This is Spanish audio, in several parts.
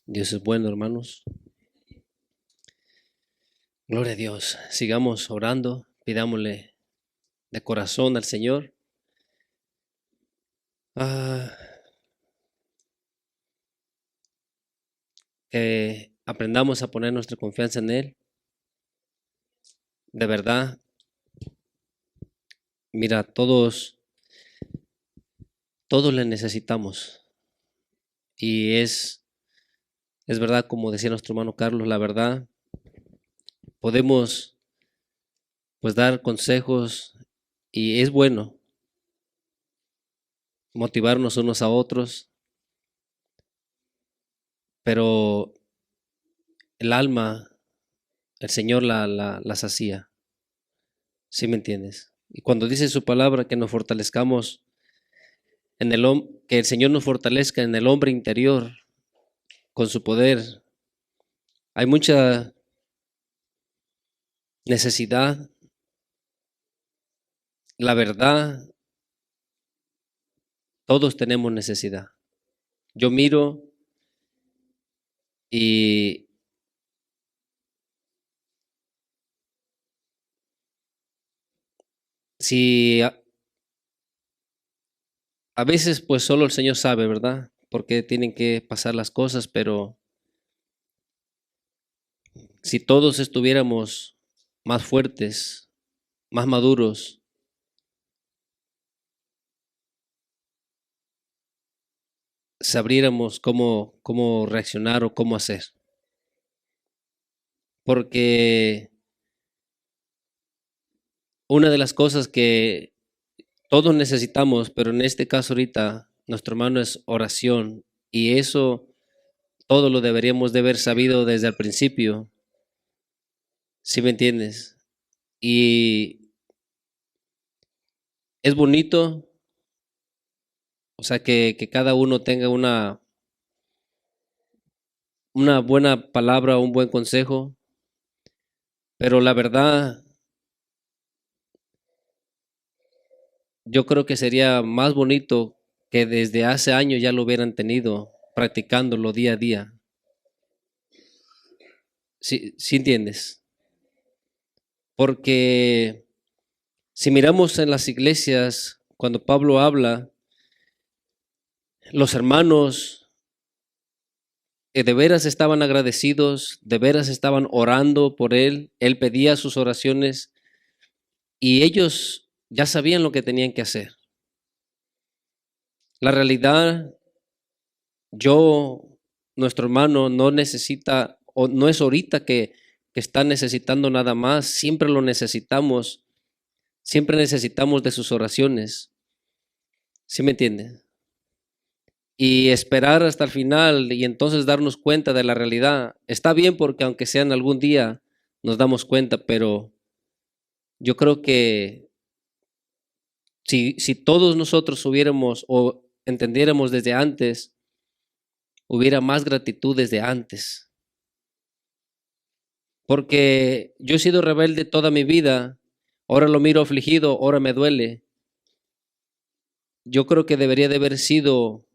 Dios es bueno, hermanos. Gloria a Dios. Sigamos orando, pidámosle de corazón al Señor. Ah, que aprendamos a poner nuestra confianza en Él. De verdad, mira, todos le necesitamos. Y es verdad, como decía nuestro hermano Carlos, la verdad, podemos pues dar consejos y es bueno motivarnos unos a otros, pero el alma, el Señor la sacía. ¿Sí me entiendes? Y cuando dice su palabra que nos fortalezcamos que el Señor nos fortalezca en el hombre interior con su poder, hay mucha necesidad. La verdad, todos tenemos necesidad. Yo miro y si a veces pues solo el Señor sabe, ¿verdad? Por qué tienen que pasar las cosas, pero si todos estuviéramos más fuertes, más maduros, sabríamos cómo reaccionar o cómo hacer. Porque una de las cosas que todos necesitamos, pero en este caso ahorita, nuestro hermano es oración y eso todo lo deberíamos de haber sabido desde el principio, ¿sí me entiendes? Y es bonito, o sea, que cada uno tenga una buena palabra, un buen consejo, pero la verdad, yo creo que sería más bonito que desde hace años ya lo hubieran tenido, practicándolo día a día. ¿Sí entiendes? Porque si miramos en las iglesias, cuando Pablo habla, los hermanos de veras estaban agradecidos, de veras estaban orando por él pedía sus oraciones y ellos ya sabían lo que tenían que hacer. La realidad, nuestro hermano no necesita, o no es ahorita que está necesitando nada más, siempre lo necesitamos, siempre necesitamos de sus oraciones. ¿Sí me entiende? Y esperar hasta el final y entonces darnos cuenta de la realidad. Está bien porque aunque sea en algún día nos damos cuenta, pero yo creo que si todos nosotros hubiéramos o entendiéramos desde antes, hubiera más gratitud desde antes. Porque yo he sido rebelde toda mi vida, ahora lo miro afligido, ahora me duele. Yo creo que debería de haber sido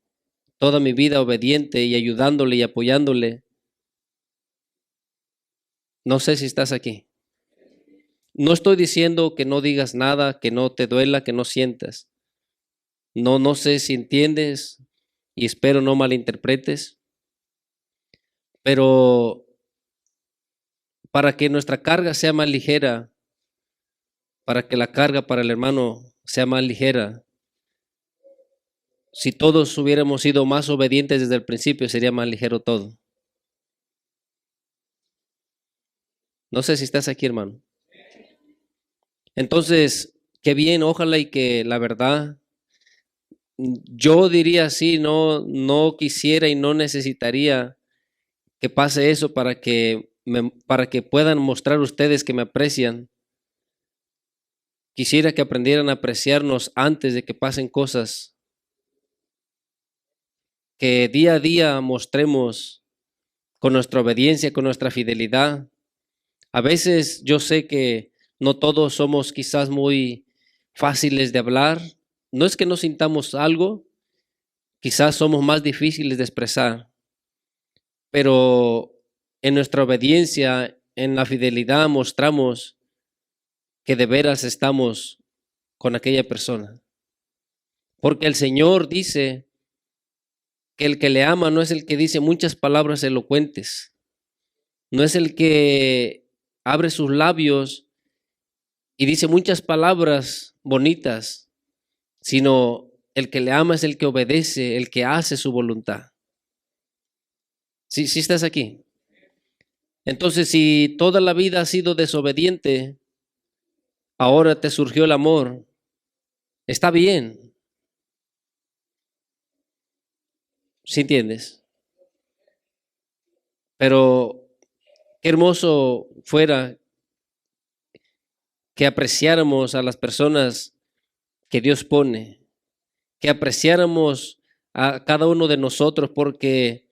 toda mi vida obediente y ayudándole y apoyándole. No sé si estás aquí. No estoy diciendo que no digas nada, que no te duela, que no sientas. No sé si entiendes y espero no malinterpretes, pero para que nuestra carga sea más ligera, para que la carga para el hermano sea más ligera, si todos hubiéramos sido más obedientes desde el principio, sería más ligero todo. No sé si estás aquí, hermano. Entonces, qué bien, ojalá y que la verdad, yo diría así, no quisiera y no necesitaría que pase eso para que puedan mostrar ustedes que me aprecian. Quisiera que aprendieran a apreciarnos antes de que pasen cosas, que día a día mostremos con nuestra obediencia, con nuestra fidelidad. A veces yo sé que no todos somos quizás muy fáciles de hablar. No es que no sintamos algo, quizás somos más difíciles de expresar, pero en nuestra obediencia, en la fidelidad, mostramos que de veras estamos con aquella persona. Porque el Señor dice que el que le ama no es el que dice muchas palabras elocuentes, no es el que abre sus labios y dice muchas palabras bonitas, sino el que le ama es el que obedece, el que hace su voluntad. ¿Sí estás aquí? Entonces, si toda la vida has sido desobediente, ahora te surgió el amor, está bien. ¿Sí entiendes? Pero qué hermoso fuera que apreciáramos a las personas que Dios pone, que apreciáramos a cada uno de nosotros, porque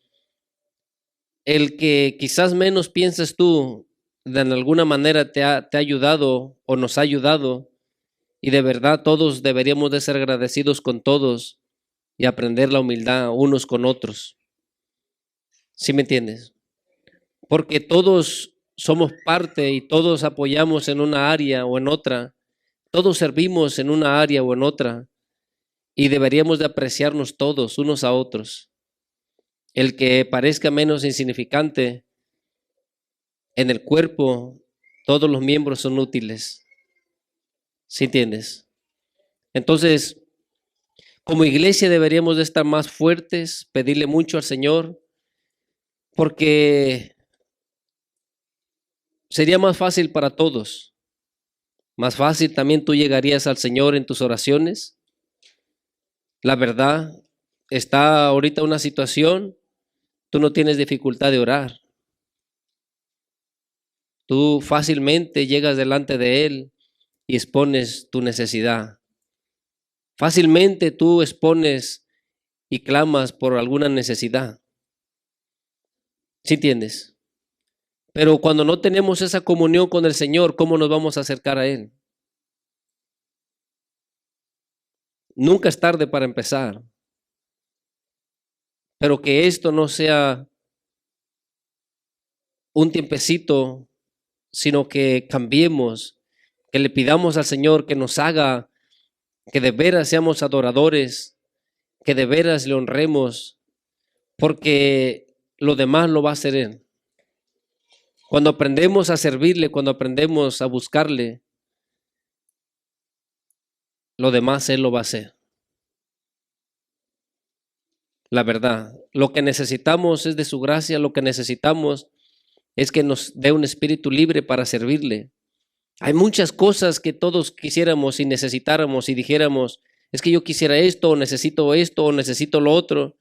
el que quizás menos piensas tú, de alguna manera te ha ayudado o nos ha ayudado, y de verdad todos deberíamos de ser agradecidos con todos y aprender la humildad unos con otros. ¿Sí me entiendes? Porque todos somos parte y todos apoyamos en una área o en otra, todos servimos en una área o en otra, y deberíamos de apreciarnos todos unos a otros. El que parezca menos insignificante, en el cuerpo todos los miembros son útiles. ¿Sí entiendes? Entonces, como iglesia deberíamos de estar más fuertes, pedirle mucho al Señor, porque sería más fácil para todos. Más fácil también tú llegarías al Señor en tus oraciones. La verdad, está ahorita una situación, tú no tienes dificultad de orar. Tú fácilmente llegas delante de Él y expones tu necesidad. Fácilmente tú expones y clamas por alguna necesidad. ¿Sí entiendes? Pero cuando no tenemos esa comunión con el Señor, ¿cómo nos vamos a acercar a Él? Nunca es tarde para empezar. Pero que esto no sea un tiempecito, sino que cambiemos, que le pidamos al Señor que nos haga, que de veras seamos adoradores, que de veras le honremos, porque lo demás lo va a hacer Él. Cuando aprendemos a servirle, cuando aprendemos a buscarle, lo demás Él lo va a hacer. La verdad, lo que necesitamos es de su gracia, lo que necesitamos es que nos dé un espíritu libre para servirle. Hay muchas cosas que todos quisiéramos y necesitáramos y dijéramos, es que yo quisiera esto, o necesito lo otro.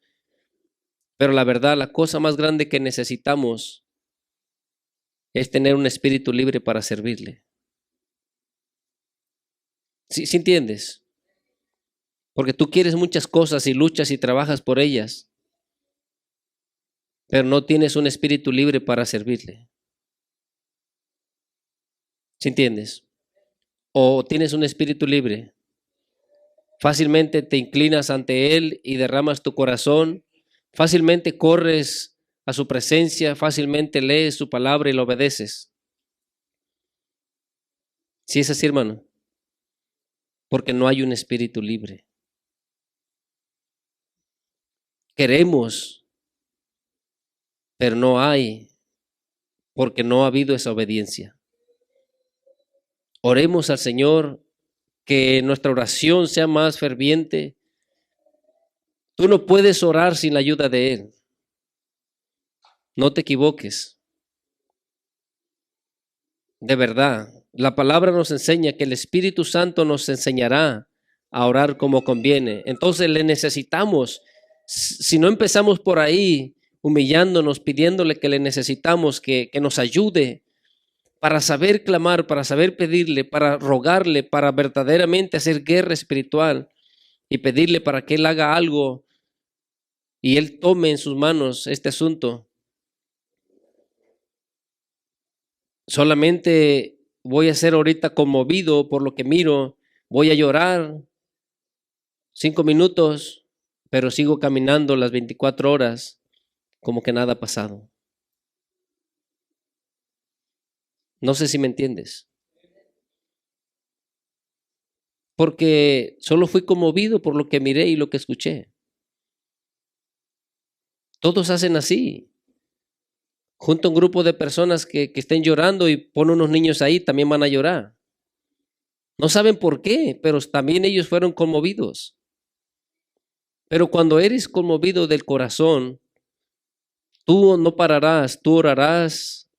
Pero la verdad, la cosa más grande que necesitamos es tener un espíritu libre para servirle. ¿Sí entiendes? Porque tú quieres muchas cosas y luchas y trabajas por ellas, pero no tienes un espíritu libre para servirle. ¿Sí entiendes? O tienes un espíritu libre, fácilmente te inclinas ante Él y derramas tu corazón, fácilmente corres a su presencia, fácilmente lees su palabra y lo obedeces. ¿Sí es así, hermano? Porque no hay un espíritu libre. Queremos, pero no hay, porque no ha habido esa obediencia. Oremos al Señor, que nuestra oración sea más ferviente. Tú no puedes orar sin la ayuda de Él. No te equivoques. De verdad, la palabra nos enseña que el Espíritu Santo nos enseñará a orar como conviene. Entonces le necesitamos. Si no empezamos por ahí, humillándonos, pidiéndole que le necesitamos, que nos ayude para saber clamar, para saber pedirle, para rogarle, para verdaderamente hacer guerra espiritual y pedirle para que Él haga algo y Él tome en sus manos este asunto. Solamente voy a ser ahorita conmovido por lo que miro, voy a llorar 5 minutos, pero sigo caminando las 24 horas como que nada ha pasado. No sé si me entiendes. Porque solo fui conmovido por lo que miré y lo que escuché. Todos hacen así. Junto a un grupo de personas que estén llorando y pon unos niños ahí, también van a llorar. No saben por qué, pero también ellos fueron conmovidos. Pero cuando eres conmovido del corazón, tú no pararás, tú orarás,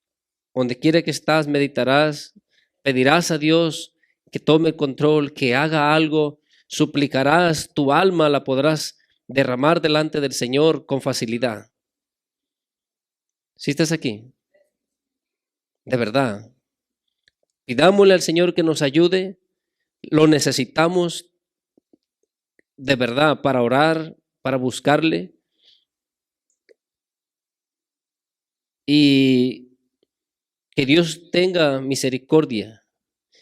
donde quiera que estás, meditarás, pedirás a Dios que tome el control, que haga algo, suplicarás, tu alma la podrás derramar delante del Señor con facilidad. ¿Sí estás aquí? De verdad. Pidámosle al Señor que nos ayude, lo necesitamos de verdad para orar, para buscarle. Y que Dios tenga misericordia.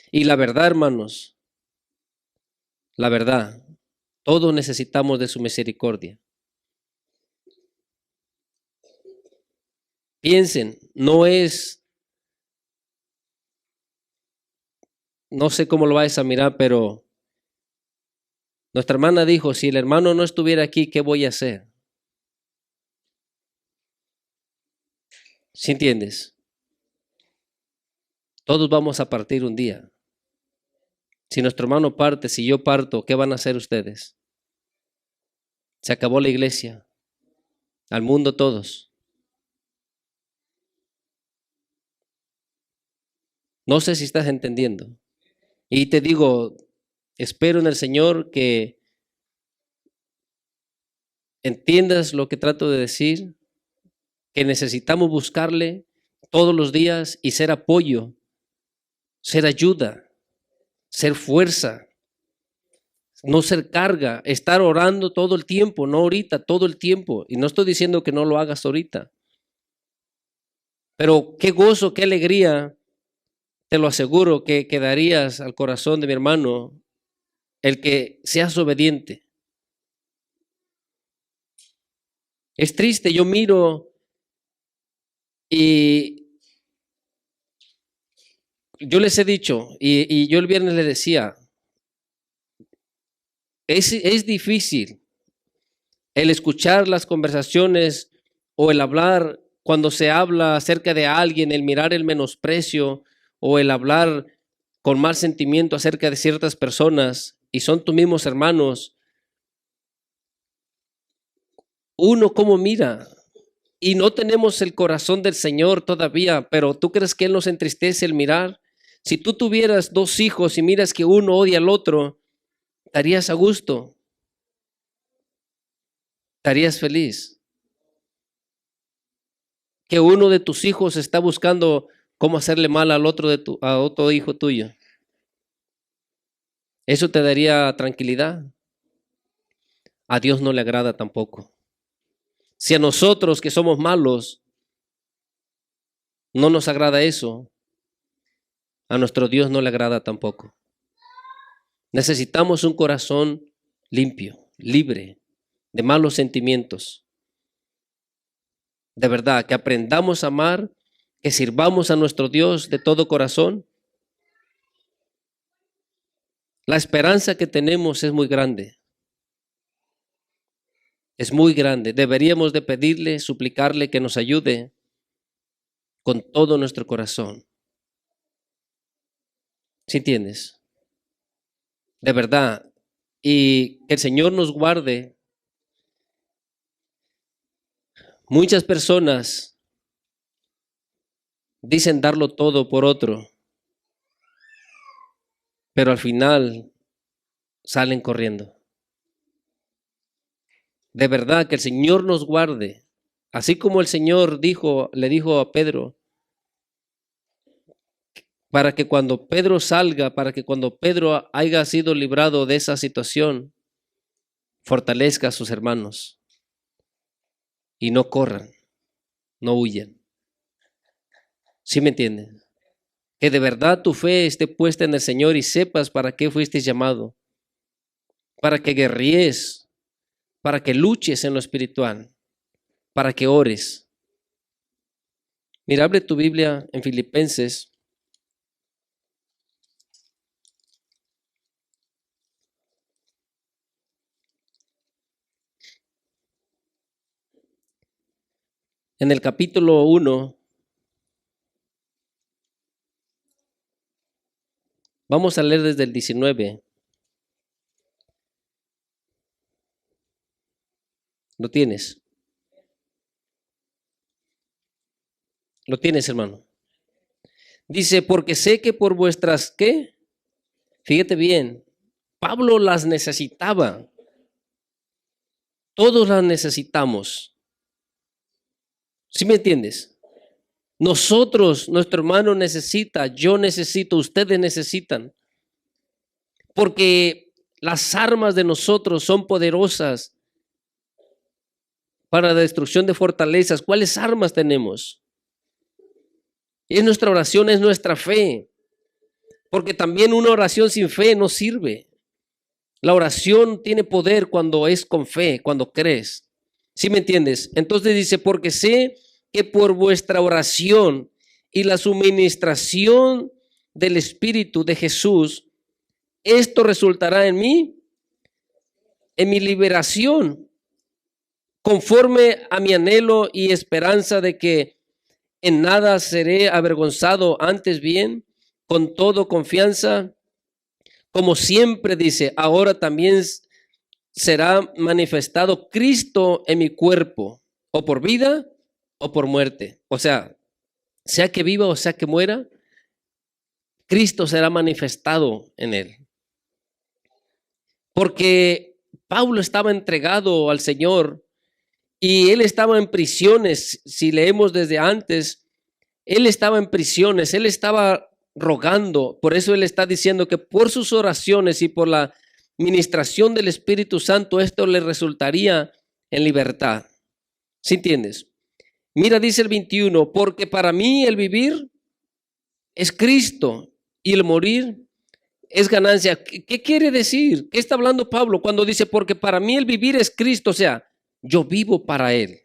Y la verdad, hermanos, la verdad, todos necesitamos de su misericordia. Piensen, no sé cómo lo vais a mirar, pero nuestra hermana dijo, si el hermano no estuviera aquí, ¿qué voy a hacer? ¿Sí entiendes? Todos vamos a partir un día. Si nuestro hermano parte, si yo parto, ¿qué van a hacer ustedes? Se acabó la iglesia, al mundo todos. No sé si estás entendiendo. Y te digo, espero en el Señor que entiendas lo que trato de decir, que necesitamos buscarle todos los días y ser apoyo, ser ayuda, ser fuerza, no ser carga, estar orando todo el tiempo, no ahorita, todo el tiempo. Y no estoy diciendo que no lo hagas ahorita, pero qué gozo, qué alegría, te lo aseguro, que darías al corazón de mi hermano el que seas obediente. Es triste, yo miro y yo les he dicho, y yo el viernes les decía, es difícil el escuchar las conversaciones o el hablar cuando se habla acerca de alguien, el mirar el menosprecio o el hablar con mal sentimiento acerca de ciertas personas y son tus mismos hermanos. Uno cómo mira y no tenemos el corazón del Señor todavía, pero ¿tú crees que Él nos entristece el mirar? Si tú tuvieras dos hijos y miras que uno odia al otro, ¿estarías a gusto? ¿Estarías feliz? Que uno de tus hijos está buscando cómo hacerle mal al otro a otro hijo tuyo. ¿Eso te daría tranquilidad? A Dios no le agrada tampoco. Si a nosotros que somos malos no nos agrada eso, a nuestro Dios no le agrada tampoco. Necesitamos un corazón limpio, libre de malos sentimientos. De verdad, que aprendamos a amar, que sirvamos a nuestro Dios de todo corazón. La esperanza que tenemos es muy grande. Es muy grande. Deberíamos de pedirle, suplicarle que nos ayude con todo nuestro corazón. ¿Sí entiendes? De verdad. Y que el Señor nos guarde. Muchas personas dicen darlo todo por otro, pero al final salen corriendo. De verdad, que el Señor nos guarde. Así como el Señor le dijo a Pedro, para que cuando Pedro salga, para que cuando Pedro haya sido librado de esa situación, fortalezca a sus hermanos y no corran, no huyan. ¿Sí me entienden? Que de verdad tu fe esté puesta en el Señor y sepas para qué fuiste llamado, para que guerríes, para que luches en lo espiritual, para que ores. Mira, abre tu Biblia en Filipenses. En el capítulo 1, vamos a leer desde el 19. ¿Lo tienes? ¿Lo tienes, hermano? Dice, porque sé que por vuestras, ¿qué? Fíjate bien, Pablo las necesitaba. Todos las necesitamos. ¿Sí me entiendes? Nosotros, nuestro hermano necesita, yo necesito, ustedes necesitan. Porque las armas de nosotros son poderosas para la destrucción de fortalezas. ¿Cuáles armas tenemos? Es nuestra oración, es nuestra fe. Porque también una oración sin fe no sirve. La oración tiene poder cuando es con fe, cuando crees. ¿Sí me entiendes? Entonces dice, porque sé que por vuestra oración y la suministración del Espíritu de Jesús, esto resultará en mí, en mi liberación, conforme a mi anhelo y esperanza de que en nada seré avergonzado, antes bien, con todo confianza, como siempre dice, ahora también será manifestado Cristo en mi cuerpo, o por vida o por muerte. O sea que viva o sea que muera, Cristo será manifestado en él. Porque Pablo estaba entregado al Señor y él estaba en prisiones. Si leemos desde antes, él estaba en prisiones, él estaba rogando. Por eso él está diciendo que por sus oraciones y por la ministración del Espíritu Santo, esto le resultaría en libertad. ¿Sí entiendes? Mira, dice el 21, porque para mí el vivir es Cristo y el morir es ganancia. ¿Qué quiere decir? ¿Qué está hablando Pablo cuando dice, porque para mí el vivir es Cristo? O sea, yo vivo para Él.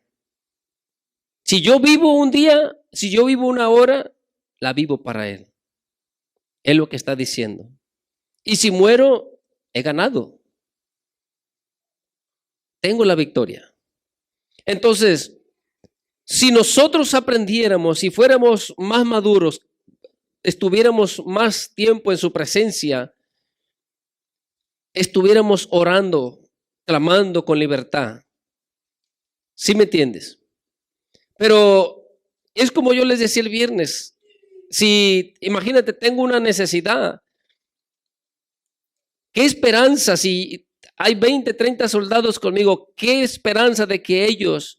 Si yo vivo un día, si yo vivo una hora, la vivo para Él. Es lo que está diciendo. Y si muero, he ganado. Tengo la victoria. Entonces, si nosotros aprendiéramos, si fuéramos más maduros, estuviéramos más tiempo en su presencia, estuviéramos orando, clamando con libertad. ¿Sí me entiendes? Pero es como yo les decía el viernes, si imagínate, tengo una necesidad, ¿qué esperanza si hay 20, 30 soldados conmigo? ¿Qué esperanza de que ellos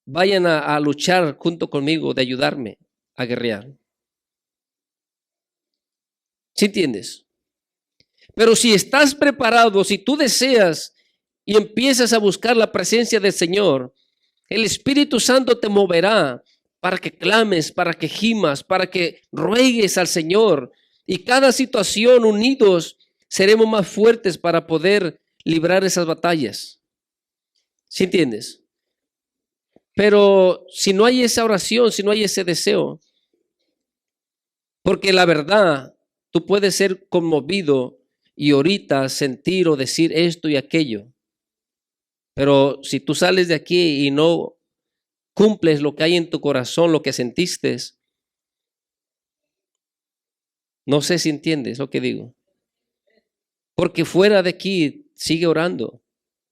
vayan a luchar junto conmigo, de ayudarme a guerrear? ¿Sí entiendes? Pero si estás preparado, si tú deseas y empiezas a buscar la presencia del Señor, el Espíritu Santo te moverá para que clames, para que gimas, para que ruegues al Señor. Y cada situación unidos seremos más fuertes para poder librar esas batallas. ¿Sí entiendes? Pero si no hay esa oración, si no hay ese deseo, porque la verdad, tú puedes ser conmovido y ahorita sentir o decir esto y aquello. Pero si tú sales de aquí y no cumples lo que hay en tu corazón, lo que sentiste, no sé si entiendes lo que digo. Porque fuera de aquí, sigue orando.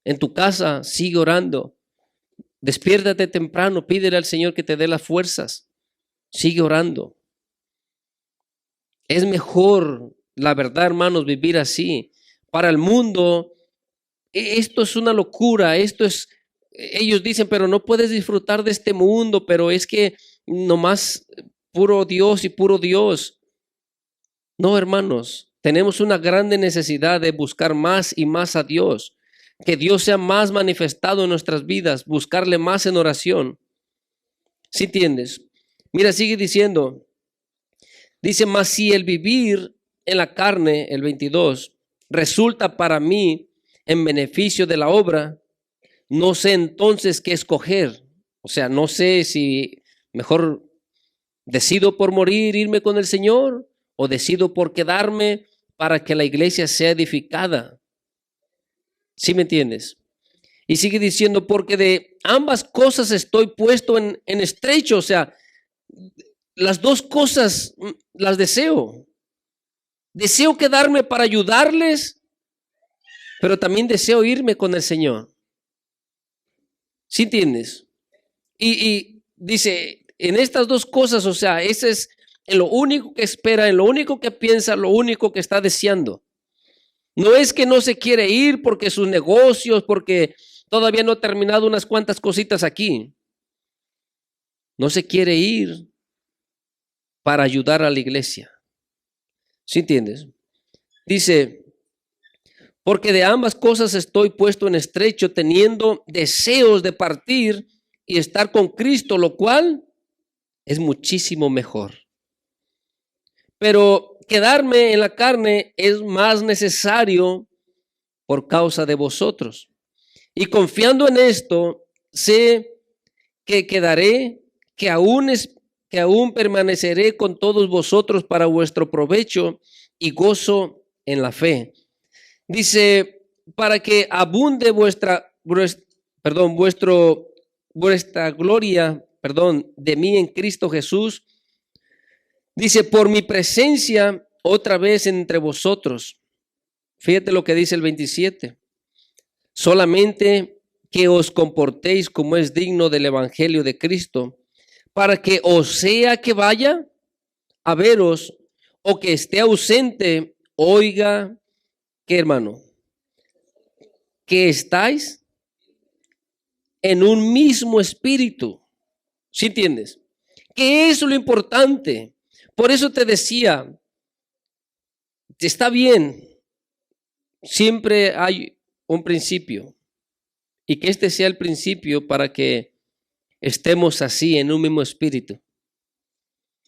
En tu casa, sigue orando. Despiértate temprano, pídele al Señor que te dé las fuerzas. Sigue orando. Es mejor, la verdad, hermanos, vivir así. Para el mundo, esto es una locura, ellos dicen, pero no puedes disfrutar de este mundo, pero es que nomás puro Dios y puro Dios. No, hermanos, tenemos una grande necesidad de buscar más y más a Dios, que Dios sea más manifestado en nuestras vidas, buscarle más en oración. ¿Sí entiendes? Mira, sigue diciendo, dice, mas si el vivir en la carne, el 22, resulta para mí en beneficio de la obra, no sé entonces qué escoger. O sea, no sé si mejor decido por morir, irme con el Señor, o decido por quedarme para que la iglesia sea edificada. ¿Sí me entiendes? Y sigue diciendo, porque de ambas cosas estoy puesto en estrecho. O sea, las dos cosas las deseo. Deseo quedarme para ayudarles, pero también deseo irme con el Señor. ¿Sí entiendes? Y dice, en estas dos cosas, o sea, ese es en lo único que espera, en lo único que piensa, lo único que está deseando. No es que no se quiere ir porque sus negocios, porque todavía no ha terminado unas cuantas cositas aquí. No se quiere ir para ayudar a la iglesia. ¿Sí entiendes? Dice, porque de ambas cosas estoy puesto en estrecho, teniendo deseos de partir y estar con Cristo, lo cual es muchísimo mejor. Pero quedarme en la carne es más necesario por causa de vosotros. Y confiando en esto, sé que quedaré, que aún permaneceré con todos vosotros para vuestro provecho y gozo en la fe. Dice, para que abunde vuestra gloria, de mí en Cristo Jesús. Dice, por mi presencia otra vez entre vosotros. Fíjate lo que dice el 27. Solamente que os comportéis como es digno del evangelio de Cristo, para que o sea que vaya a veros o que esté ausente, oiga, ¿qué, hermano? Que estáis en un mismo espíritu. ¿Sí entiendes? Que eso es lo importante. Por eso te decía, está bien, siempre hay un principio, y que este sea el principio para que estemos así en un mismo espíritu.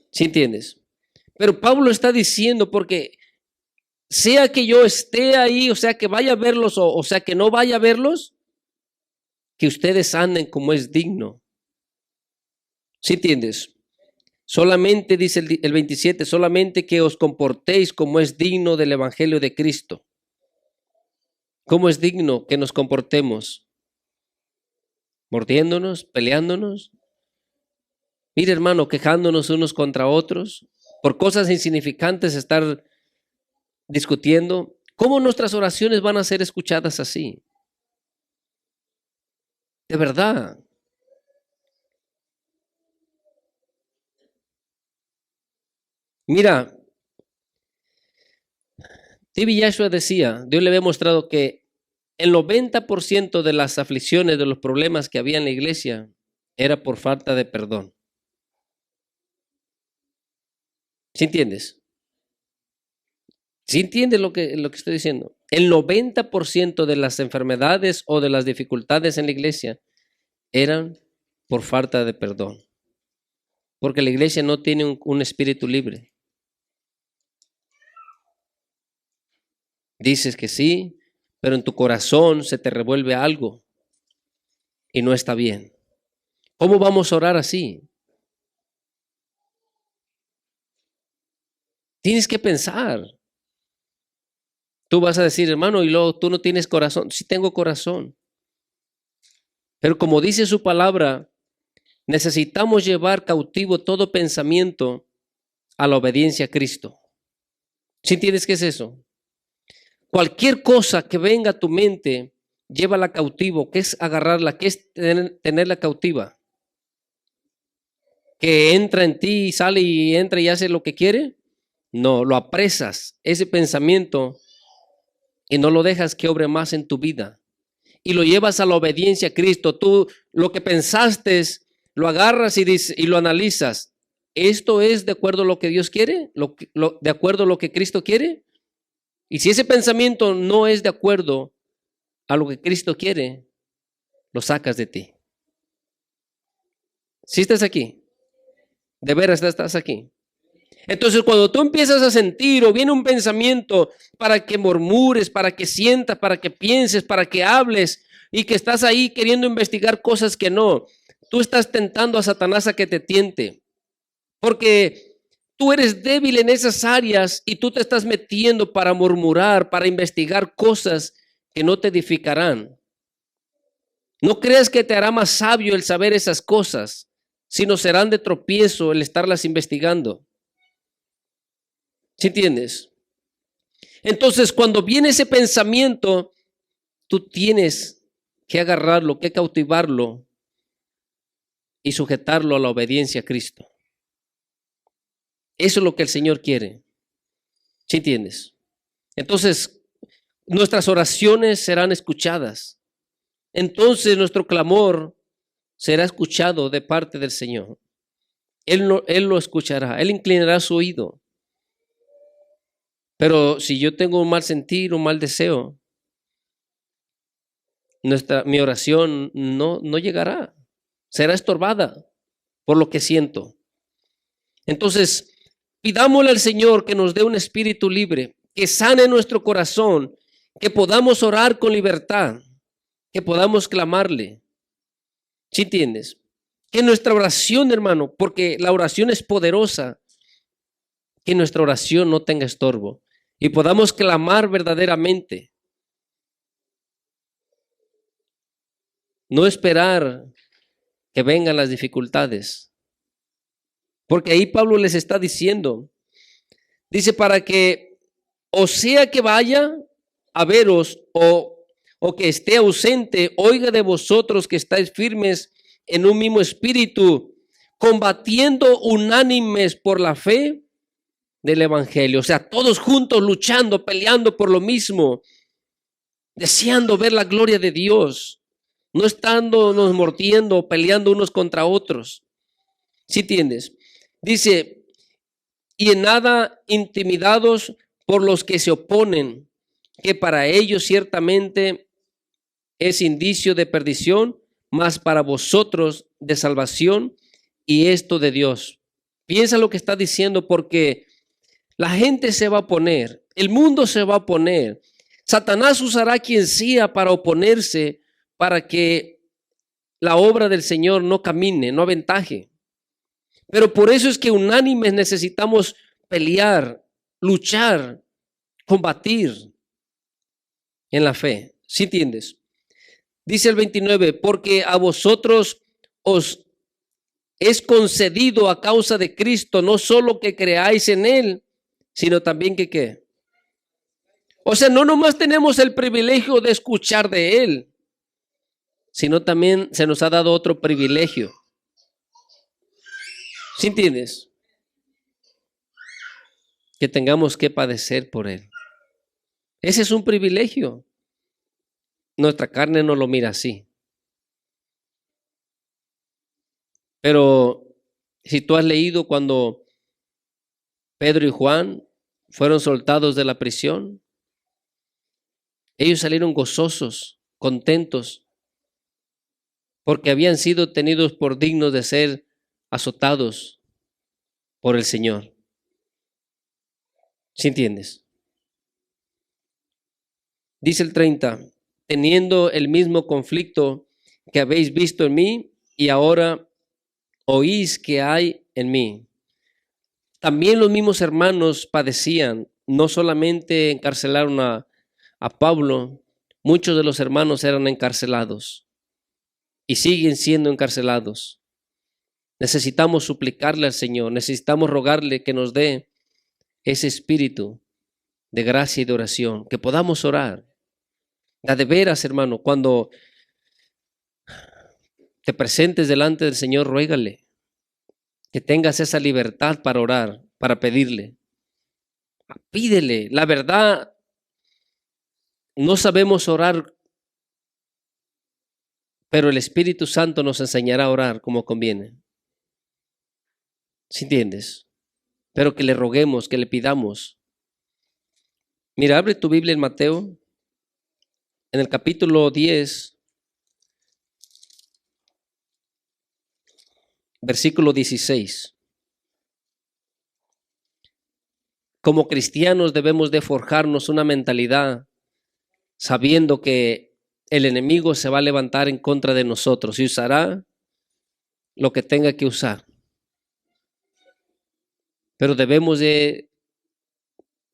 ¿Sí entiendes? Pero Pablo está diciendo, porque sea que yo esté ahí, o sea que vaya a verlos, o sea que no vaya a verlos, que ustedes anden como es digno. ¿Sí entiendes? Solamente, dice el 27, solamente que os comportéis como es digno del evangelio de Cristo. ¿Cómo es digno que nos comportemos? ¿Mordiéndonos? ¿Peleándonos? Mire, hermano, quejándonos unos contra otros por cosas insignificantes, estar discutiendo. ¿Cómo nuestras oraciones van a ser escuchadas así? De verdad. Mira, T.B. Joshua decía, Dios le había mostrado que el 90% de las aflicciones, de los problemas que había en la iglesia, era por falta de perdón. ¿Sí entiendes? ¿Sí entiendes lo que estoy diciendo? El 90% de las enfermedades o de las dificultades en la iglesia eran por falta de perdón. Porque la iglesia no tiene un espíritu libre. Dices que sí, pero en tu corazón se te revuelve algo y no está bien. ¿Cómo vamos a orar así? Tienes que pensar. Tú vas a decir, hermano, y luego tú no tienes corazón. Sí tengo corazón. Pero como dice su palabra, necesitamos llevar cautivo todo pensamiento a la obediencia a Cristo. ¿Sí entiendes qué es eso? Cualquier cosa que venga a tu mente, llévala cautivo. ¿Qué es agarrarla? ¿Qué es tenerla cautiva? ¿Que entra en ti y sale y entra y hace lo que quiere? No, lo apresas, ese pensamiento, y no lo dejas que obre más en tu vida. Y lo llevas a la obediencia a Cristo. Tú lo que pensaste, lo agarras y lo analizas. ¿Esto es de acuerdo a lo que Dios quiere? ¿De acuerdo a lo que Cristo quiere? Y si ese pensamiento no es de acuerdo a lo que Cristo quiere, lo sacas de ti. ¿Sí estás aquí? ¿De veras estás aquí? Entonces, cuando tú empiezas a sentir o viene un pensamiento para que murmures, para que sientas, para que pienses, para que hables y que estás ahí queriendo investigar cosas que no, tú estás tentando a Satanás a que te tiente, porque tú eres débil en esas áreas y tú te estás metiendo para murmurar, para investigar cosas que no te edificarán. No creas que te hará más sabio el saber esas cosas, sino serán de tropiezo el estarlas investigando. ¿Sí entiendes? Entonces, cuando viene ese pensamiento, tú tienes que agarrarlo, que cautivarlo y sujetarlo a la obediencia a Cristo. Eso es lo que el Señor quiere. ¿Sí entiendes? Entonces, nuestras oraciones serán escuchadas. Entonces, nuestro clamor será escuchado de parte del Señor. Él lo escuchará, Él inclinará su oído. Pero si yo tengo un mal sentir, un mal deseo, mi oración no llegará. Será estorbada por lo que siento. Entonces, pidámosle al Señor que nos dé un espíritu libre, que sane nuestro corazón, que podamos orar con libertad, que podamos clamarle. ¿Sí entiendes? Que nuestra oración, hermano, porque la oración es poderosa, que nuestra oración no tenga estorbo y podamos clamar verdaderamente. No esperar que vengan las dificultades. Porque ahí Pablo les está diciendo, dice, para que o sea que vaya a veros o que esté ausente, oiga de vosotros que estáis firmes en un mismo espíritu, combatiendo unánimes por la fe del evangelio. O sea, todos juntos luchando, peleando por lo mismo, deseando ver la gloria de Dios, no estándonos mordiendo, peleando unos contra otros. ¿Sí entiendes? Dice, y en nada intimidados por los que se oponen, que para ellos ciertamente es indicio de perdición, mas para vosotros de salvación, y esto de Dios. Piensa lo que está diciendo, porque la gente se va a oponer, el mundo se va a oponer, Satanás usará quien sea para oponerse, para que la obra del Señor no camine, no aventaje. Pero por eso es que unánimes necesitamos pelear, luchar, combatir en la fe. ¿Sí entiendes? Dice el 29, porque a vosotros os es concedido a causa de Cristo, no solo que creáis en Él, sino también que ¿qué? O sea, no nomás tenemos el privilegio de escuchar de Él, sino también se nos ha dado otro privilegio. ¿Sí entiendes? Que tengamos que padecer por Él. Ese es un privilegio. Nuestra carne no lo mira así. Pero si tú has leído cuando Pedro y Juan fueron soltados de la prisión, ellos salieron gozosos, contentos, porque habían sido tenidos por dignos de ser azotados por el Señor. ¿Sí entiendes? Dice el 30, teniendo el mismo conflicto que habéis visto en mí y ahora oís que hay en mí. También los mismos hermanos padecían, no solamente encarcelaron a Pablo, muchos de los hermanos eran encarcelados y siguen siendo encarcelados. Necesitamos suplicarle al Señor, necesitamos rogarle que nos dé ese espíritu de gracia y de oración, que podamos orar. De veras, hermano, cuando te presentes delante del Señor, ruégale que tengas esa libertad para orar, para pedirle. Pídele. La verdad, no sabemos orar, pero el Espíritu Santo nos enseñará a orar como conviene. ¿Sí entiendes? Pero que le roguemos, que le pidamos. Mira, abre tu Biblia en Mateo, en el capítulo 10, versículo 16. Como cristianos debemos de forjarnos una mentalidad sabiendo que el enemigo se va a levantar en contra de nosotros y usará lo que tenga que usar. Pero debemos de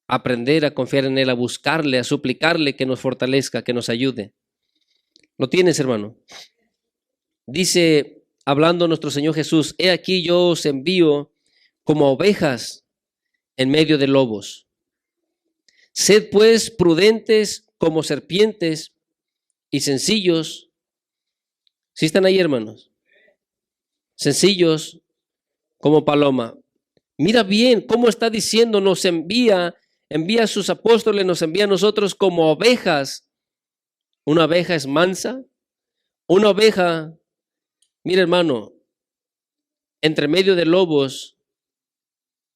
aprender a confiar en Él, a buscarle, a suplicarle que nos fortalezca, que nos ayude. ¿Lo tienes, hermano? Dice, hablando nuestro Señor Jesús, he aquí yo os envío como ovejas en medio de lobos. Sed pues prudentes como serpientes y sencillos. ¿Sí están ahí, hermanos? Sencillos como paloma. Mira bien cómo está diciendo, nos envía a sus apóstoles, nos envía a nosotros como ovejas. Una oveja es mansa. Una oveja, mira, hermano, entre medio de lobos,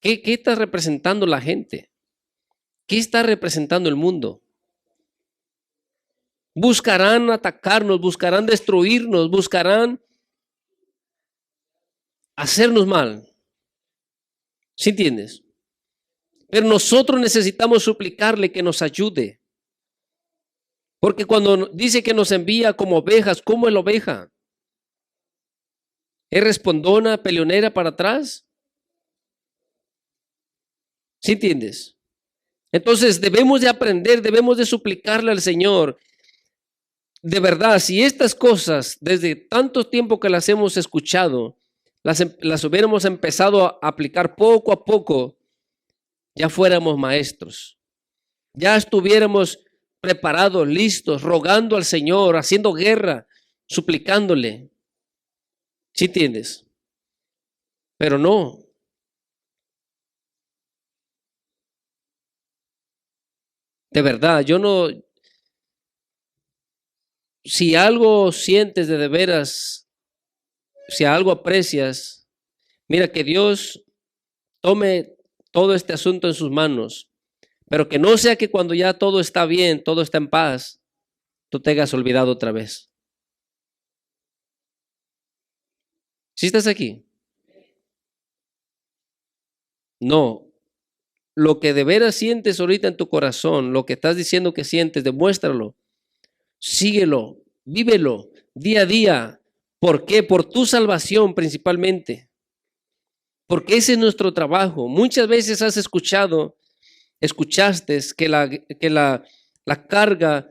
¿qué está representando la gente? ¿Qué está representando el mundo? Buscarán atacarnos, buscarán destruirnos, buscarán hacernos mal. ¿Sí entiendes? Pero nosotros necesitamos suplicarle que nos ayude. Porque cuando dice que nos envía como ovejas, ¿cómo es la oveja? ¿Es respondona, peleonera para atrás? ¿Sí entiendes? Entonces debemos de aprender, debemos de suplicarle al Señor. De verdad, si estas cosas, desde tanto tiempo que las hemos escuchado, las hubiéramos empezado a aplicar poco a poco, ya fuéramos maestros. Ya estuviéramos preparados, listos, rogando al Señor, haciendo guerra, suplicándole. ¿Sí entiendes? Pero no. De verdad, yo no. Si algo sientes de veras, si algo aprecias, mira que Dios tome todo este asunto en sus manos, pero que no sea que cuando ya todo está bien, todo está en paz, tú te hayas olvidado otra vez. ¿Sí estás aquí? No. Lo que de veras sientes ahorita en tu corazón, lo que estás diciendo que sientes, demuéstralo. Síguelo, vívelo día a día. ¿Por qué? Por tu salvación principalmente. Porque ese es nuestro trabajo. Muchas veces escuchaste que la carga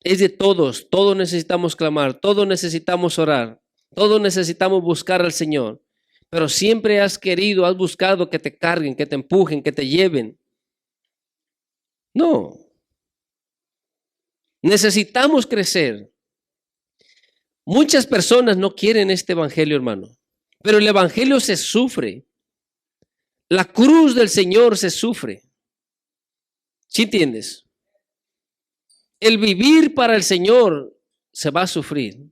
es de todos. Todos necesitamos clamar, todos necesitamos orar, todos necesitamos buscar al Señor. Pero siempre has buscado que te carguen, que te empujen, que te lleven. No. Necesitamos crecer. Muchas personas no quieren este evangelio, hermano, pero el evangelio se sufre. La cruz del Señor se sufre. ¿Sí entiendes? El vivir para el Señor se va a sufrir.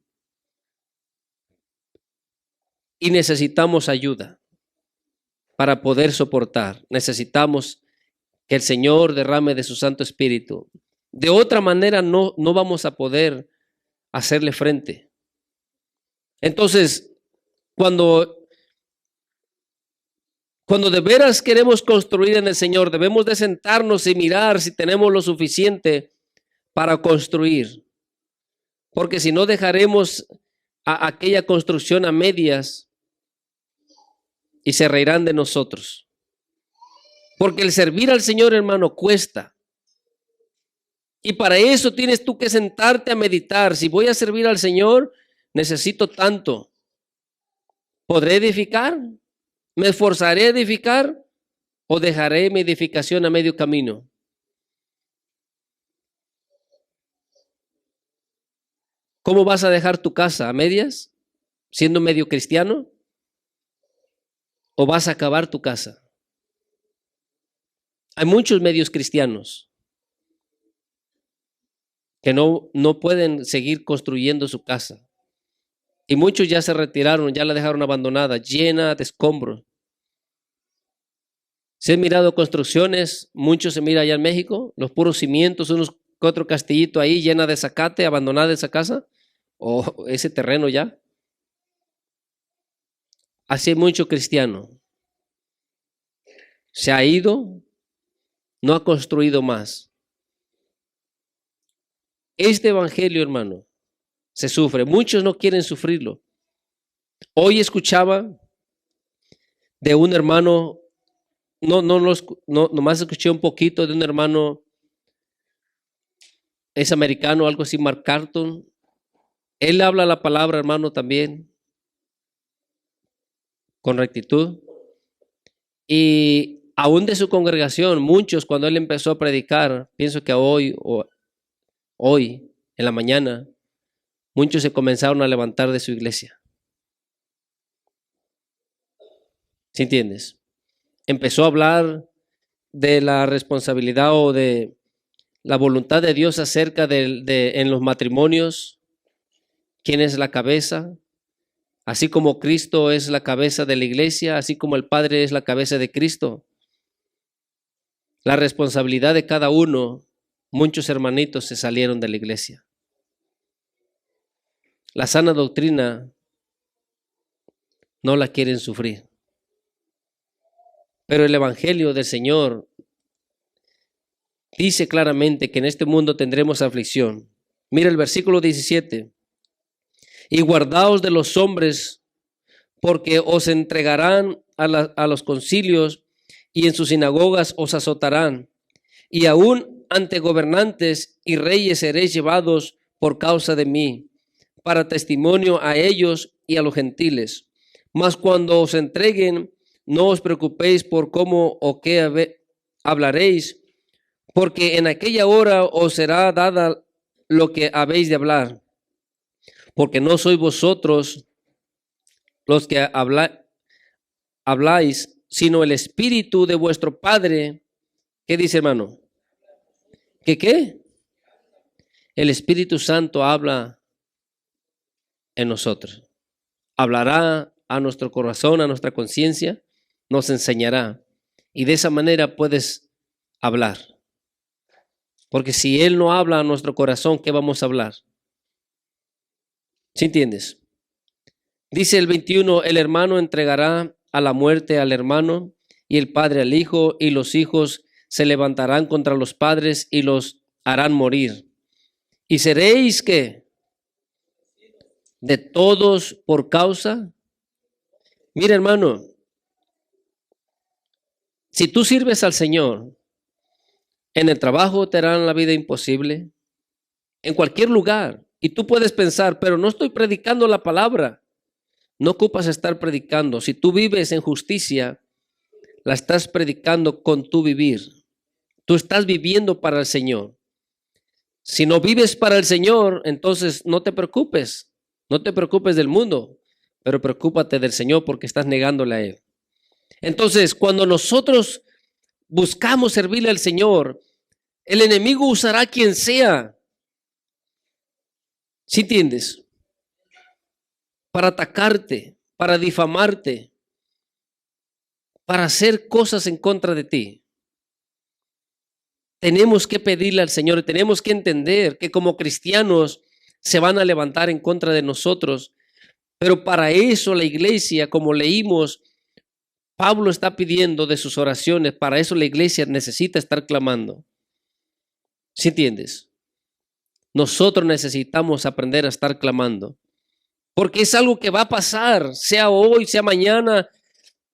Y necesitamos ayuda para poder soportar. Necesitamos que el Señor derrame de su Santo Espíritu. De otra manera no vamos a poder hacerle frente. Entonces, cuando de veras queremos construir en el Señor, debemos de sentarnos y mirar si tenemos lo suficiente para construir. Porque si no, dejaremos aquella construcción a medias y se reirán de nosotros. Porque el servir al Señor, hermano, cuesta. Y para eso tienes tú que sentarte a meditar. Si voy a servir al Señor, necesito tanto. ¿Podré edificar? ¿Me esforzaré a edificar? ¿O dejaré mi edificación a medio camino? ¿Cómo vas a dejar tu casa a medias? ¿Siendo medio cristiano? ¿O vas a acabar tu casa? Hay muchos medios cristianos que no pueden seguir construyendo su casa. Y muchos ya se retiraron, ya la dejaron abandonada, llena de escombros. Se han mirado construcciones, muchos se mira allá en México, los puros cimientos, unos otro castillito ahí llena de zacate, abandonada esa casa o ese terreno ya. Así hay mucho cristiano. Se ha ido, no ha construido más. Este evangelio, hermano, se sufre. Muchos no quieren sufrirlo. Hoy escuchaba de un hermano, nomás escuché un poquito de un hermano, es americano, algo así, Mark Carton. Él habla la palabra, hermano, también, con rectitud. Y aún de su congregación, muchos cuando él empezó a predicar, pienso que hoy, en la mañana, muchos se comenzaron a levantar de su iglesia. ¿Sí entiendes? Empezó a hablar de la responsabilidad o de la voluntad de Dios acerca en los matrimonios, quién es la cabeza, así como Cristo es la cabeza de la iglesia, así como el Padre es la cabeza de Cristo. La responsabilidad de cada uno, muchos hermanitos se salieron de la iglesia. La sana doctrina no la quieren sufrir. Pero el Evangelio del Señor dice claramente que en este mundo tendremos aflicción. Mira el versículo 17. Y guardaos de los hombres, porque os entregarán a los concilios y en sus sinagogas os azotarán. Y aún ante gobernantes y reyes seréis llevados por causa de mí, para testimonio a ellos y a los gentiles. Mas cuando os entreguen, no os preocupéis por cómo o qué hablaréis, porque en aquella hora os será dada lo que habéis de hablar, porque no sois vosotros los que habláis, sino el Espíritu de vuestro Padre. ¿Qué dice, hermano? ¿Que qué? El Espíritu Santo habla en nosotros. Hablará a nuestro corazón, a nuestra conciencia, nos enseñará. Y de esa manera puedes hablar. Porque si Él no habla a nuestro corazón, ¿qué vamos a hablar? ¿Sí entiendes? Dice el 21, el hermano entregará a la muerte al hermano y el padre al hijo, y los hijos se levantarán contra los padres y los harán morir. Y seréis, ¿qué? De todos por causa. Mira, hermano, si tú sirves al Señor, en el trabajo te harán la vida imposible, en cualquier lugar, y tú puedes pensar, pero no estoy predicando la palabra. No ocupas estar predicando. Si tú vives en justicia, la estás predicando con tu vivir. Tú estás viviendo para el Señor. Si no vives para el Señor, entonces no te preocupes. No te preocupes del mundo, pero preocúpate del Señor porque estás negándole a Él. Entonces, cuando nosotros buscamos servirle al Señor, el enemigo usará quien sea. ¿Sí entiendes? Para atacarte, para difamarte, para hacer cosas en contra de ti. Tenemos que pedirle al Señor y tenemos que entender que como cristianos se van a levantar en contra de nosotros, pero para eso la iglesia, como leímos, Pablo está pidiendo de sus oraciones, para eso la iglesia necesita estar clamando. ¿Sí entiendes? Nosotros necesitamos aprender a estar clamando, porque es algo que va a pasar, sea hoy, sea mañana,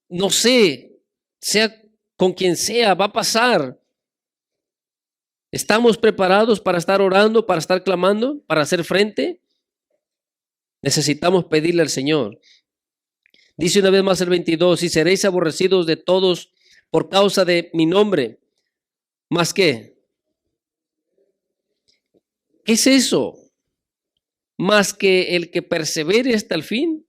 no sé, sea con quien sea, va a pasar. ¿Estamos preparados para estar orando, para estar clamando, para hacer frente? Necesitamos pedirle al Señor. Dice una vez más el 22, y seréis aborrecidos de todos por causa de mi nombre. ¿Más qué? ¿Qué es eso? Más que el que persevere hasta el fin.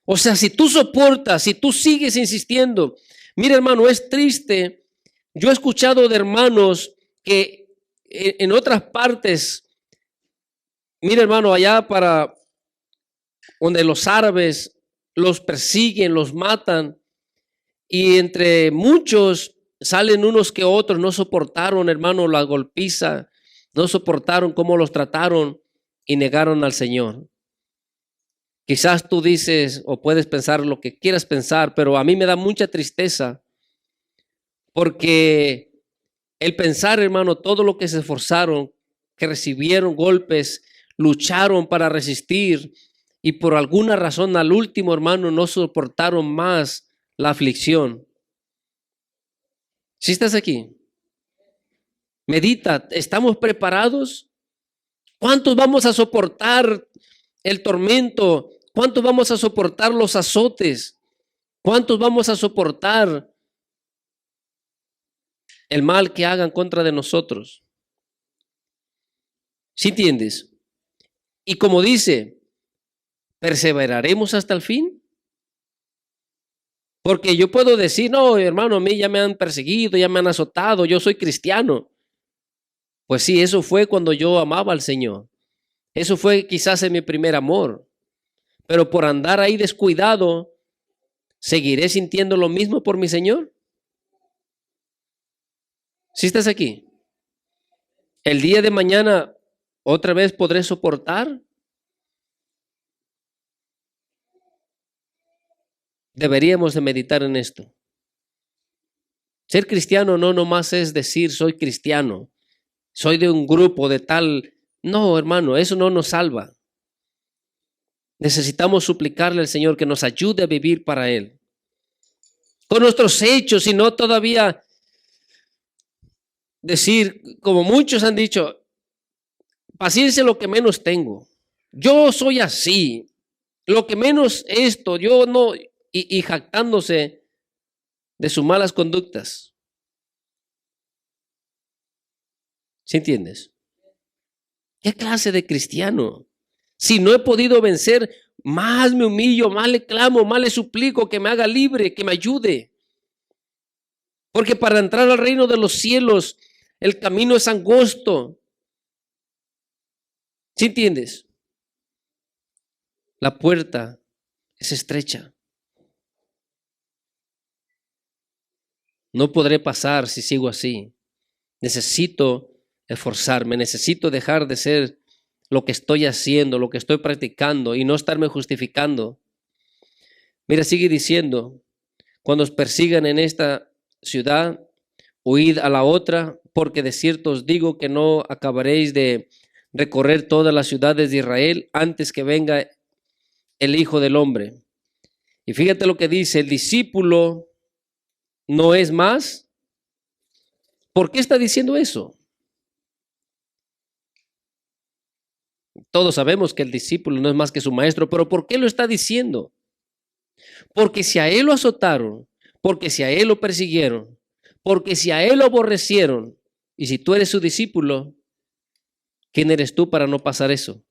O sea, si tú soportas, si tú sigues insistiendo. Mira, hermano, es triste. Yo he escuchado de hermanos que en otras partes, mira, hermano, allá para donde los árabes los persiguen, los matan, y entre muchos salen unos que otros, no soportaron, hermano, la golpiza, no soportaron cómo los trataron y negaron al Señor. Quizás tú dices o puedes pensar lo que quieras pensar, pero a mí me da mucha tristeza porque el pensar, hermano, todo lo que se esforzaron, que recibieron golpes, lucharon para resistir y por alguna razón al último, hermano, no soportaron más la aflicción. ¿Sí estás aquí? Medita, ¿estamos preparados? ¿Cuántos vamos a soportar el tormento? ¿Cuántos vamos a soportar los azotes? ¿Cuántos vamos a soportar el mal que hagan contra de nosotros? ¿Sí entiendes? Y como dice, ¿perseveraremos hasta el fin? Porque yo puedo decir, no, hermano, a mí ya me han perseguido, ya me han azotado, yo soy cristiano. Pues sí, eso fue cuando yo amaba al Señor. Eso fue quizás en mi primer amor. Pero por andar ahí descuidado, ¿seguiré sintiendo lo mismo por mi Señor? ¿Sí estás aquí? ¿El día de mañana otra vez podré soportar? Deberíamos de meditar en esto. Ser cristiano no nomás es decir soy cristiano, soy de un grupo de tal. No, hermano, eso no nos salva. Necesitamos suplicarle al Señor que nos ayude a vivir para Él. Con nuestros hechos y no todavía decir, como muchos han dicho, paciencia lo que menos tengo. Yo soy así, lo que menos esto, yo no, y jactándose de sus malas conductas. ¿Sí entiendes? ¿Qué clase de cristiano? Si no he podido vencer, más me humillo, más le clamo, más le suplico que me haga libre, que me ayude. Porque para entrar al reino de los cielos, el camino es angosto. ¿Sí entiendes? La puerta es estrecha. No podré pasar si sigo así. Necesito esforzarme, necesito dejar de ser lo que estoy haciendo, lo que estoy practicando y no estarme justificando. Mira, sigue diciendo, cuando os persigan en esta ciudad, huid a la otra, porque de cierto os digo que no acabaréis de recorrer todas las ciudades de Israel antes que venga el Hijo del Hombre. Y fíjate lo que dice, el discípulo no es más. ¿Por qué está diciendo eso? Todos sabemos que el discípulo no es más que su maestro, pero ¿por qué lo está diciendo? Porque si a él lo azotaron, porque si a él lo persiguieron, porque si a él lo aborrecieron, y si tú eres su discípulo, ¿quién eres tú para no pasar eso?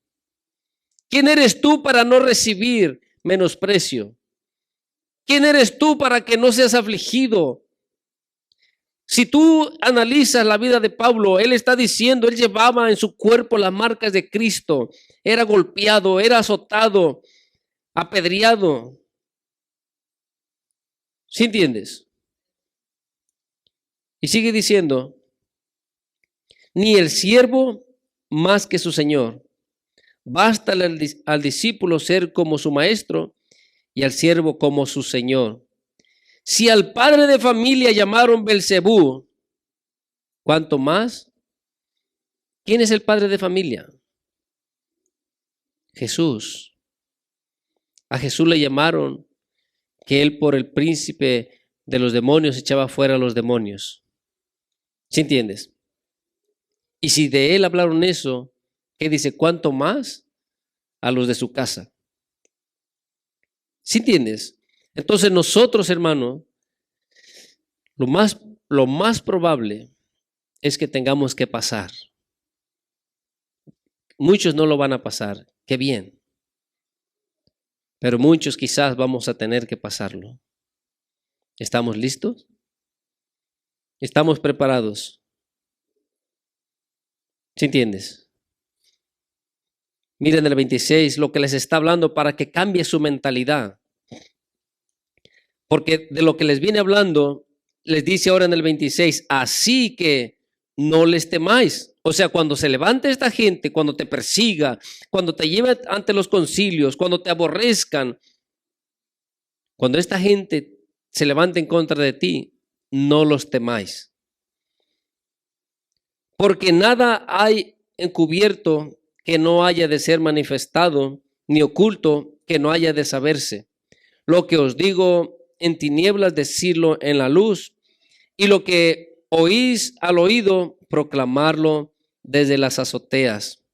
¿Quién eres tú para no recibir menosprecio? ¿Quién eres tú para que no seas afligido? Si tú analizas la vida de Pablo, él está diciendo, él llevaba en su cuerpo las marcas de Cristo, era golpeado, era azotado, apedreado. ¿Sí entiendes? Y sigue diciendo, ni el siervo más que su señor. Basta al discípulo ser como su maestro y al siervo como su señor. Si al padre de familia llamaron Belcebú, ¿cuánto más? ¿Quién es el padre de familia? Jesús. A Jesús le llamaron que él por el príncipe de los demonios echaba fuera a los demonios. ¿Sí entiendes? Y si de él hablaron eso, ¿qué dice? ¿Cuánto más a los de su casa? ¿Sí entiendes? Entonces nosotros, hermano, lo más probable es que tengamos que pasar. Muchos no lo van a pasar, qué bien. Pero muchos quizás vamos a tener que pasarlo. ¿Estamos listos? ¿Estamos preparados? ¿Sí entiendes? Miren el 26, lo que les está hablando para que cambie su mentalidad. Porque de lo que les viene hablando, les dice ahora en el 26, así que no les temáis. O sea, cuando se levante esta gente, cuando te persiga, cuando te lleve ante los concilios, cuando te aborrezcan, cuando esta gente se levante en contra de ti, no los temáis. Porque nada hay encubierto que no haya de ser manifestado, ni oculto que no haya de saberse. Lo que os digo en tinieblas, decirlo en la luz, y lo que oís al oído, proclamarlo desde las azoteas.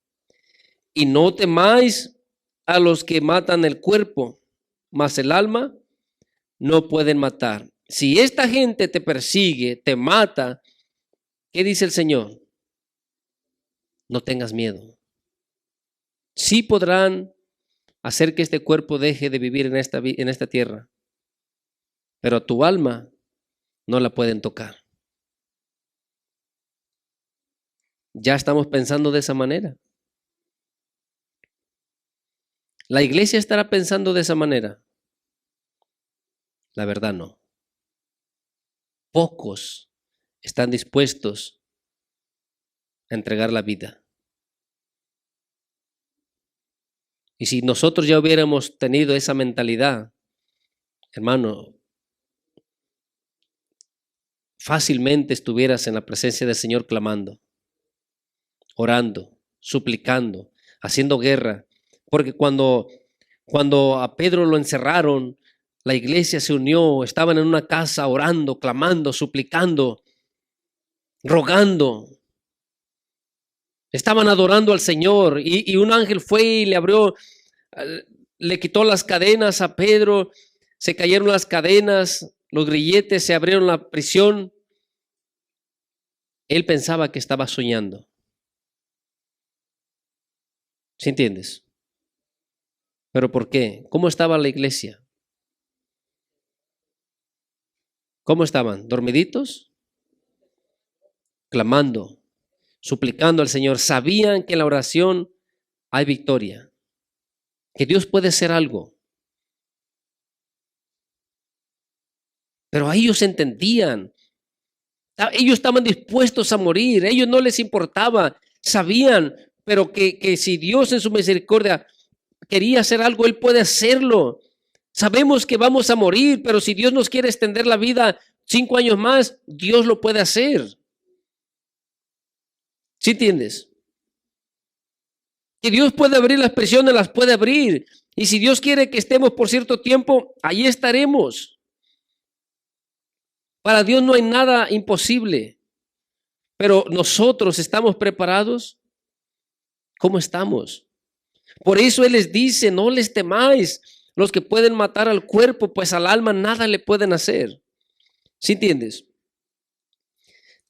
Y no temáis a los que matan el cuerpo, mas el alma no pueden matar. Si esta gente te persigue, te mata, ¿qué dice el Señor? No tengas miedo. Sí podrán hacer que este cuerpo deje de vivir en esta tierra, pero a tu alma no la pueden tocar. Ya estamos pensando de esa manera. ¿La iglesia estará pensando de esa manera? La verdad no. Pocos están dispuestos a entregar la vida. Y si nosotros ya hubiéramos tenido esa mentalidad, hermano, fácilmente estuvieras en la presencia del Señor clamando, orando, suplicando, haciendo guerra. Porque cuando a Pedro lo encerraron, la iglesia se unió, estaban en una casa orando, clamando, suplicando, rogando. Estaban adorando al Señor y un ángel fue y le abrió, le quitó las cadenas a Pedro, se cayeron las cadenas, los grilletes, se abrieron la prisión. Él pensaba que estaba soñando. ¿Sí entiendes? ¿Pero por qué? ¿Cómo estaba la iglesia? ¿Cómo estaban? ¿Dormiditos? Clamando, suplicando al Señor. Sabían que en la oración hay victoria, que Dios puede hacer algo. Pero ellos entendían. Ellos estaban dispuestos a morir. Ellos no les importaba. Sabían, pero que si Dios en su misericordia quería hacer algo, Él puede hacerlo. Sabemos que vamos a morir, pero si Dios nos quiere extender la vida 5 años más, Dios lo puede hacer. ¿Sí entiendes? Que Dios puede abrir las prisiones, las puede abrir. Y si Dios quiere que estemos por cierto tiempo, ahí estaremos. Para Dios no hay nada imposible. Pero nosotros estamos preparados. ¿Cómo estamos? Por eso Él les dice, no les temáis los que pueden matar al cuerpo, pues al alma nada le pueden hacer. ¿Sí entiendes?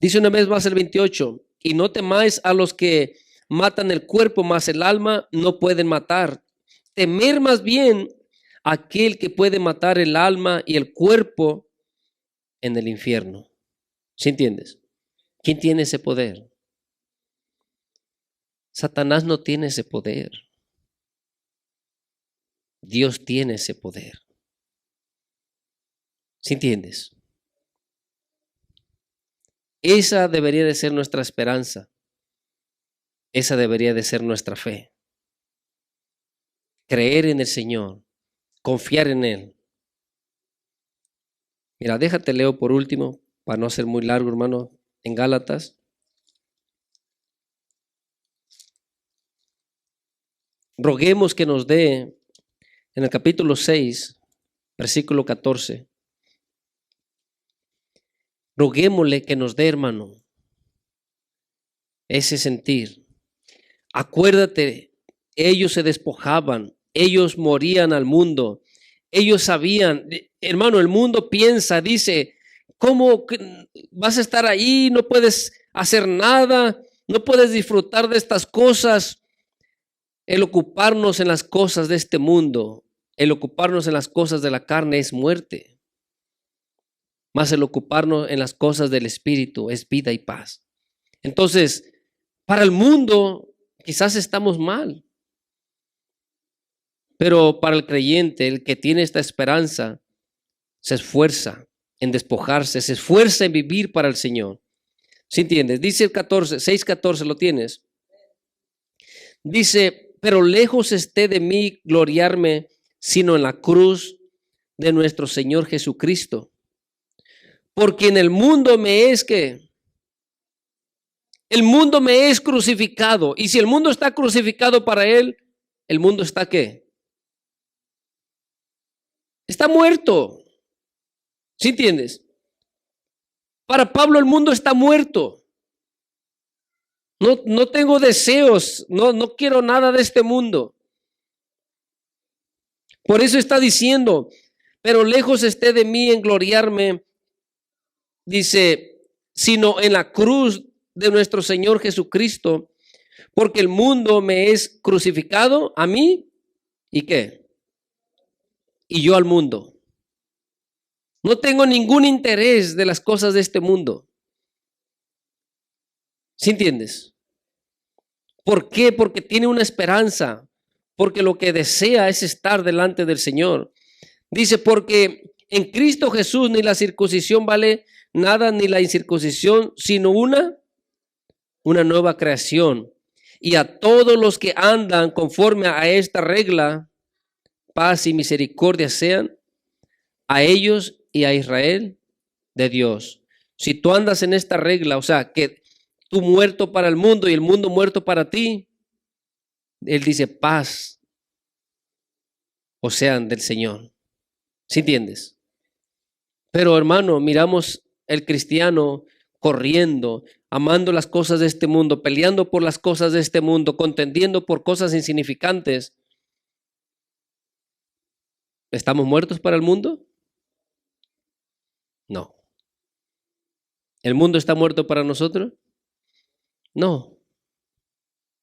Dice una vez más el 28, y no temáis a los que matan el cuerpo, mas el alma no pueden matar. Temer más bien a aquel que puede matar el alma y el cuerpo en el infierno. ¿Sí entiendes? ¿Quién tiene ese poder? Satanás no tiene ese poder. Dios tiene ese poder. ¿Sí entiendes? Esa debería de ser nuestra esperanza. Esa debería de ser nuestra fe. Creer en el Señor, confiar en Él. Mira, déjate leo por último, para no ser muy largo, hermano, en Gálatas. Roguemos que nos dé, en el capítulo 6, versículo 14. Roguémosle que nos dé, hermano, ese sentir. Acuérdate, ellos se despojaban, ellos morían al mundo, ellos sabían, hermano, el mundo piensa, dice, ¿cómo vas a estar ahí? No puedes hacer nada, no puedes disfrutar de estas cosas. El ocuparnos en las cosas de este mundo, el ocuparnos en las cosas de la carne es muerte, más el ocuparnos en las cosas del Espíritu es vida y paz. Entonces, para el mundo quizás estamos mal, pero para el creyente, el que tiene esta esperanza, se esfuerza en despojarse, se esfuerza en vivir para el Señor. ¿Sí entiendes? Dice el 14, 6:14, ¿lo tienes? Dice, pero lejos esté de mí gloriarme, sino en la cruz de nuestro Señor Jesucristo. Porque en el mundo me es que el mundo me es crucificado. Y si el mundo está crucificado para Él, el mundo está ¿qué? Está muerto. ¿Sí entiendes? Para Pablo el mundo está muerto. No tengo deseos, no quiero nada de este mundo. Por eso está diciendo, pero lejos esté de mí engloriarme, dice, sino en la cruz de nuestro Señor Jesucristo, porque el mundo me es crucificado a mí, ¿y qué? Y yo al mundo. No tengo ningún interés de las cosas de este mundo. ¿Sí entiendes? ¿Por qué? Porque tiene una esperanza, porque lo que desea es estar delante del Señor. Dice, porque en Cristo Jesús ni la circuncisión vale nada, ni la incircuncisión, sino una nueva creación. Y a todos los que andan conforme a esta regla, paz y misericordia sean a ellos y a Israel de Dios. Si tú andas en esta regla, o sea, que tú muerto para el mundo y el mundo muerto para ti, Él dice paz, o sean del Señor. ¿Sí entiendes? Pero hermano, miramos el cristiano corriendo, amando las cosas de este mundo, peleando por las cosas de este mundo, contendiendo por cosas insignificantes. ¿Estamos muertos para el mundo? No. ¿El mundo está muerto para nosotros? No.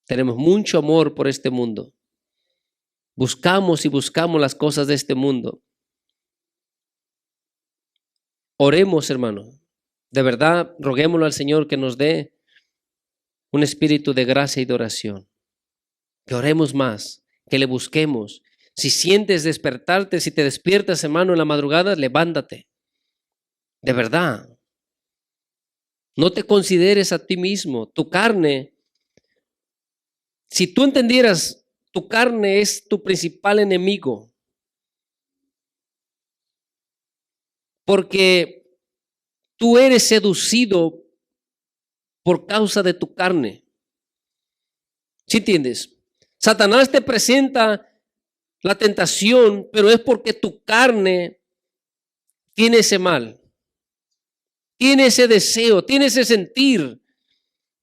Tenemos mucho amor por este mundo. Buscamos y buscamos las cosas de este mundo. Oremos, hermano. De verdad, roguémoslo al Señor que nos dé un espíritu de gracia y de oración. Que oremos más, que le busquemos. Si sientes despertarte, si te despiertas, hermano, en la madrugada, levántate. De verdad. No te consideres a ti mismo. Tu carne, si tú entendieras, tu carne es tu principal enemigo. Porque tú eres seducido por causa de tu carne. ¿Sí entiendes? Satanás te presenta la tentación, pero es porque tu carne tiene ese mal, tiene ese deseo, tiene ese sentir.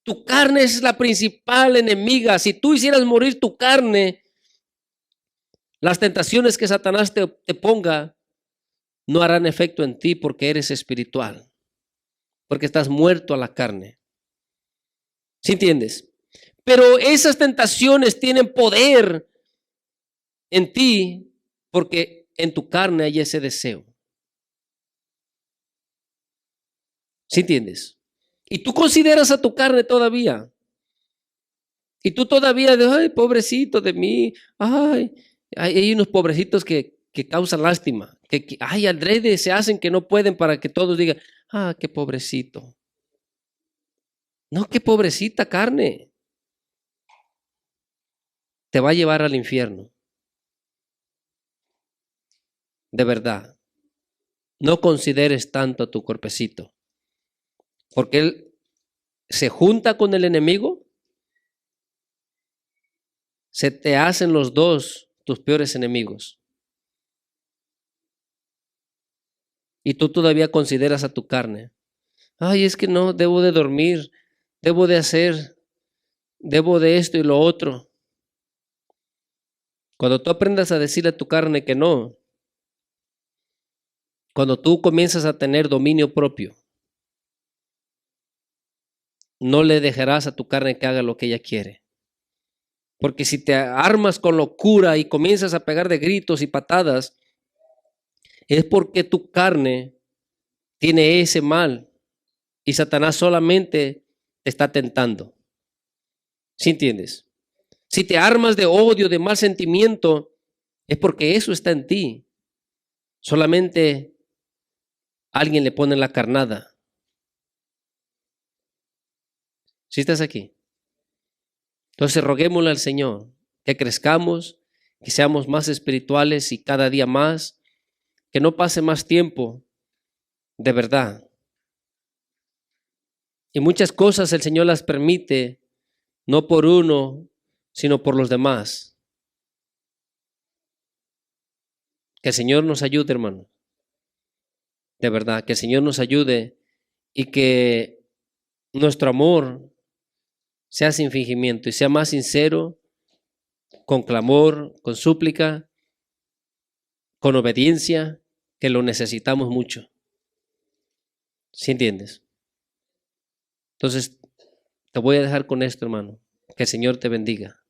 Tu carne es la principal enemiga. Si tú hicieras morir tu carne, las tentaciones que Satanás te ponga no harán efecto en ti porque eres espiritual, porque estás muerto a la carne. ¿Sí entiendes? Pero esas tentaciones tienen poder en ti porque en tu carne hay ese deseo. ¿Sí entiendes? Y tú consideras a tu carne todavía. Y tú todavía, ay, pobrecito de mí. Ay, hay unos pobrecitos que causan lástima. Ay, adrede se hacen que no pueden para que todos digan, ah, qué pobrecito. No, qué pobrecita carne. Te va a llevar al infierno. De verdad. No consideres tanto a tu cuerpecito. Porque él se junta con el enemigo. Se te hacen los dos tus peores enemigos. Y tú todavía consideras a tu carne. Ay, es que no, debo de dormir, debo de hacer, debo de esto y lo otro. Cuando tú aprendas a decirle a tu carne que no, cuando tú comienzas a tener dominio propio, no le dejarás a tu carne que haga lo que ella quiere. Porque si te armas con locura y comienzas a pegar de gritos y patadas, es porque tu carne tiene ese mal y Satanás solamente te está tentando. ¿Sí entiendes? Si te armas de odio, de mal sentimiento, es porque eso está en ti. Solamente alguien le pone la carnada. ¿Sí estás aquí? Entonces roguémosle al Señor que crezcamos, que seamos más espirituales y cada día más, que no pase más tiempo, de verdad. Y muchas cosas el Señor las permite, no por uno, sino por los demás. Que el Señor nos ayude, hermano. De verdad, que el Señor nos ayude y que nuestro amor sea sin fingimiento y sea más sincero, con clamor, con súplica, con obediencia, que lo necesitamos mucho. ¿Sí entiendes? Entonces, te voy a dejar con esto, hermano. Que el Señor te bendiga.